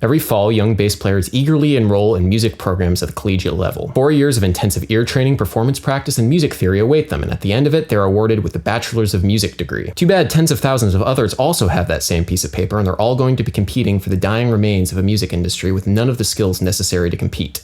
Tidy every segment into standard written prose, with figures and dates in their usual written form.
Every fall, young bass players eagerly enroll in music programs at the collegiate level. 4 years of intensive ear training, performance practice, and music theory await them, and at the end of it, they're awarded with the Bachelor's of Music degree. Too bad tens of thousands of others also have that same piece of paper, and they're all going to be competing for the dying remains of a music industry with none of the skills necessary to compete.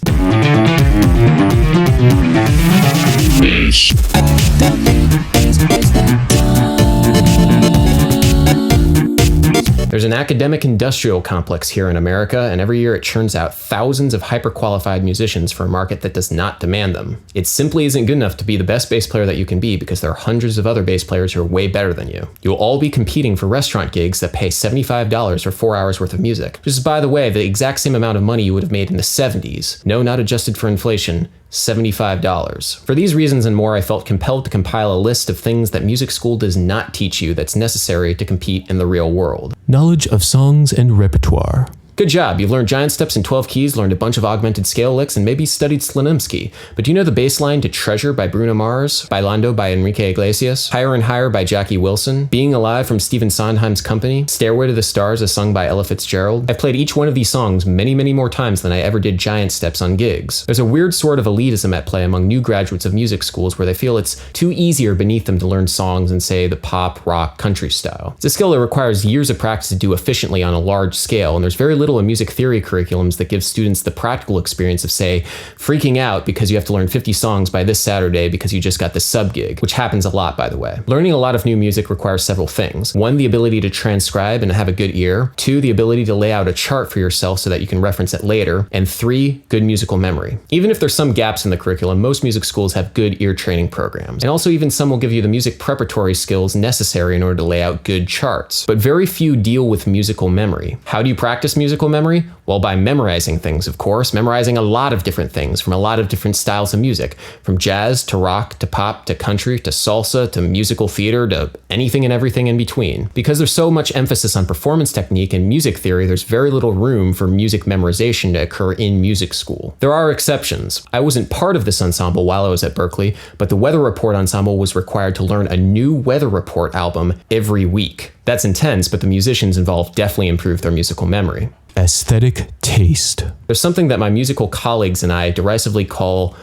There's an academic-industrial complex here in America, and every year it churns out thousands of hyper-qualified musicians for a market that does not demand them. It simply isn't good enough to be the best bass player that you can be because there are hundreds of other bass players who are way better than you. You'll all be competing for restaurant gigs that pay $75 for 4 hours worth of music, which is, by the way, the exact same amount of money you would have made in the 70s. No, not adjusted for inflation. $75. For these reasons and more, I felt compelled to compile a list of things that music school does not teach you that's necessary to compete in the real world. Knowledge of songs and repertoire. Good job, you've learned giant steps in 12 keys, learned a bunch of augmented scale licks, and maybe studied Slonimsky. But do you know the bass line to Treasure by Bruno Mars, Bailando by Enrique Iglesias, Higher and Higher by Jackie Wilson, Being Alive from Stephen Sondheim's Company, Stairway to the Stars as sung by Ella Fitzgerald? I've played each one of these songs many, many more times than I ever did giant steps on gigs. There's a weird sort of elitism at play among new graduates of music schools where they feel it's too easy or beneath them to learn songs in, say, the pop, rock, country style. It's a skill that requires years of practice to do efficiently on a large scale, and there's very little in music theory curriculums that give students the practical experience of, say, freaking out because you have to learn 50 songs by this Saturday because you just got this sub gig, which happens a lot, by the way. Learning a lot of new music requires several things. 1, the ability to transcribe and have a good ear. 2, the ability to lay out a chart for yourself so that you can reference it later. And 3, good musical memory. Even if there's some gaps in the curriculum, most music schools have good ear training programs. And also even some will give you the music preparatory skills necessary in order to lay out good charts. But very few deal with musical memory. How do you practice musical memory? Well, by memorizing things, of course, memorizing a lot of different things from a lot of different styles of music, from jazz to rock to pop to country to salsa to musical theater to anything and everything in between. Because there's so much emphasis on performance technique and music theory, there's very little room for music memorization to occur in music school. There are exceptions. I wasn't part of this ensemble while I was at Berklee, but the Weather Report ensemble was required to learn a new Weather Report album every week. That's intense, but the musicians involved definitely improved their musical memory. Aesthetic taste. There's something that my musical colleagues and I derisively call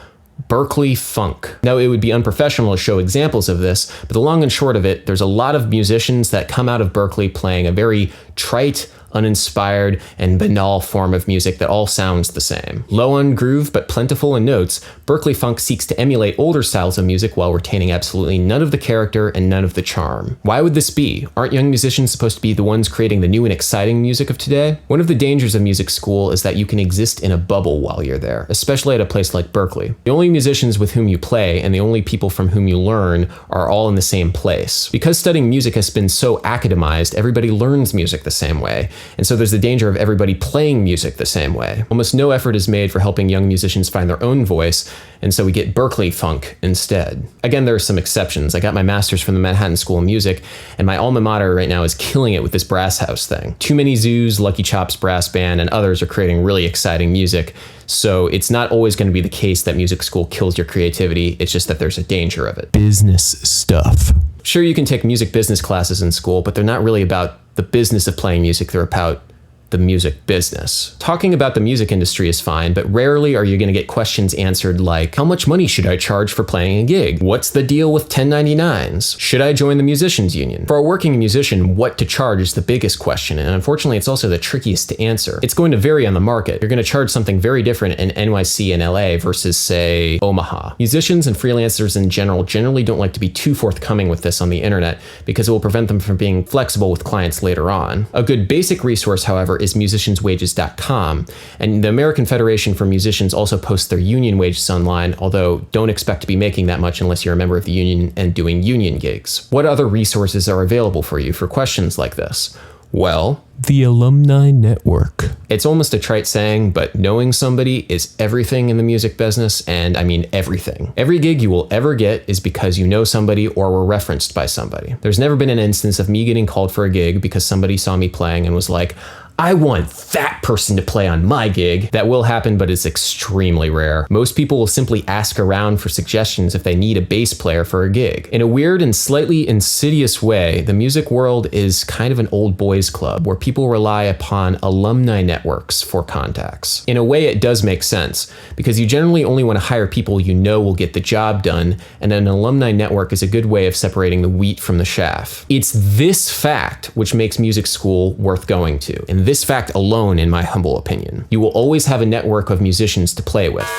Berklee funk. Now, it would be unprofessional to show examples of this, but the long and short of it, there's a lot of musicians that come out of Berklee playing a very trite, uninspired, and banal form of music that all sounds the same. Low on groove, but plentiful in notes, Berklee funk seeks to emulate older styles of music while retaining absolutely none of the character and none of the charm. Why would this be? Aren't young musicians supposed to be the ones creating the new and exciting music of today? One of the dangers of music school is that you can exist in a bubble while you're there, especially at a place like Berklee. The only musicians with whom you play and the only people from whom you learn are all in the same place. Because studying music has been so academized, everybody learns music the same way. And so there's the danger of everybody playing music the same way. Almost no effort is made for helping young musicians find their own voice, and so we get Berklee funk instead. Again, there are some exceptions. I got my master's from the Manhattan School of Music, and my alma mater right now is killing it with this brass house thing. Too Many Zoos, Lucky Chops Brass Band, and others are creating really exciting music. So it's not always going to be the case that music school kills your creativity. It's just that there's a danger of it. Business stuff. Sure, you can take music business classes in school, but they're not really about the business of playing music. They're about the music business. Talking about the music industry is fine, but rarely are you going to get questions answered like, how much money should I charge for playing a gig? What's the deal with 1099s? Should I join the musicians union? For a working musician, what to charge is the biggest question, and unfortunately it's also the trickiest to answer. It's going to vary on the market. You're going to charge something very different in NYC and LA versus, say, Omaha. Musicians and freelancers in general generally don't like to be too forthcoming with this on the internet because it will prevent them from being flexible with clients later on. A good basic resource, however, is musicianswages.com, and the American Federation for Musicians also posts their union wages online, although don't expect to be making that much unless you're a member of the union and doing union gigs. What other resources are available for you for questions like this? Well, the Alumni Network. It's almost a trite saying, but knowing somebody is everything in the music business, and I mean everything. Every gig you will ever get is because you know somebody or were referenced by somebody. There's never been an instance of me getting called for a gig because somebody saw me playing and was like, I want that person to play on my gig. That will happen, but it's extremely rare. Most people will simply ask around for suggestions if they need a bass player for a gig. In a weird and slightly insidious way, the music world is kind of an old boys club where people rely upon alumni networks for contacts. In a way, it does make sense, because you generally only want to hire people you know will get the job done, and an alumni network is a good way of separating the wheat from the chaff. It's this fact which makes music school worth going to, and this fact alone, in my humble opinion. You will always have a network of musicians to play with.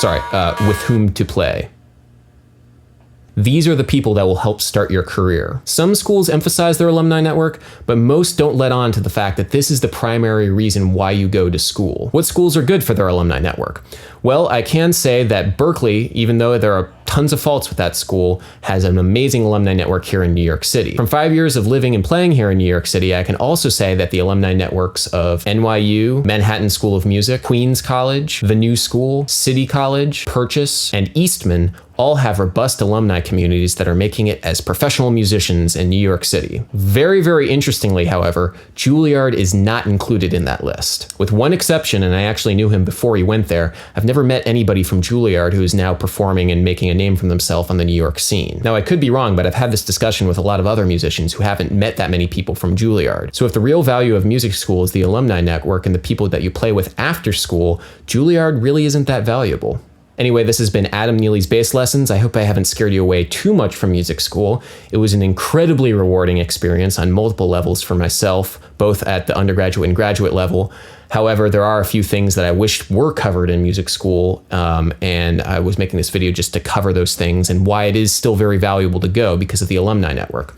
With whom to play. These are the people that will help start your career. Some schools emphasize their alumni network, but most don't let on to the fact that this is the primary reason why you go to school. What schools are good for their alumni network? Well, I can say that Berkeley, even though there are tons of faults with that school, has an amazing alumni network here in New York City. From 5 years of living and playing here in New York City, I can also say that the alumni networks of NYU, Manhattan School of Music, Queens College, the New School, City College, Purchase, and Eastman all have robust alumni communities that are making it as professional musicians in New York City. Very, very interestingly, however, Juilliard is not included in that list. With one exception, and I actually knew him before he went there, I've never met anybody from Juilliard who is now performing and making a name for themselves on the New York scene. Now, I could be wrong, but I've had this discussion with a lot of other musicians who haven't met that many people from Juilliard. So if the real value of music school is the alumni network and the people that you play with after school, Juilliard really isn't that valuable. Anyway, this has been Adam Neely's Bass Lessons. I hope I haven't scared you away too much from music school. It was an incredibly rewarding experience on multiple levels for myself, both at the undergraduate and graduate level. However, there are a few things that I wished were covered in music school, and I was making this video just to cover those things and why it is still very valuable to go because of the alumni network.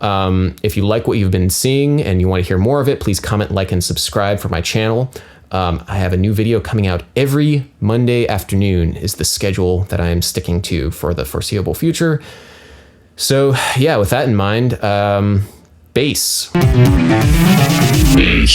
If you like what you've been seeing and you want to hear more of it, please comment, like, and subscribe for my channel. I have a new video coming out every Monday afternoon is the schedule that I am sticking to for the foreseeable future. So yeah, with that in mind, bass.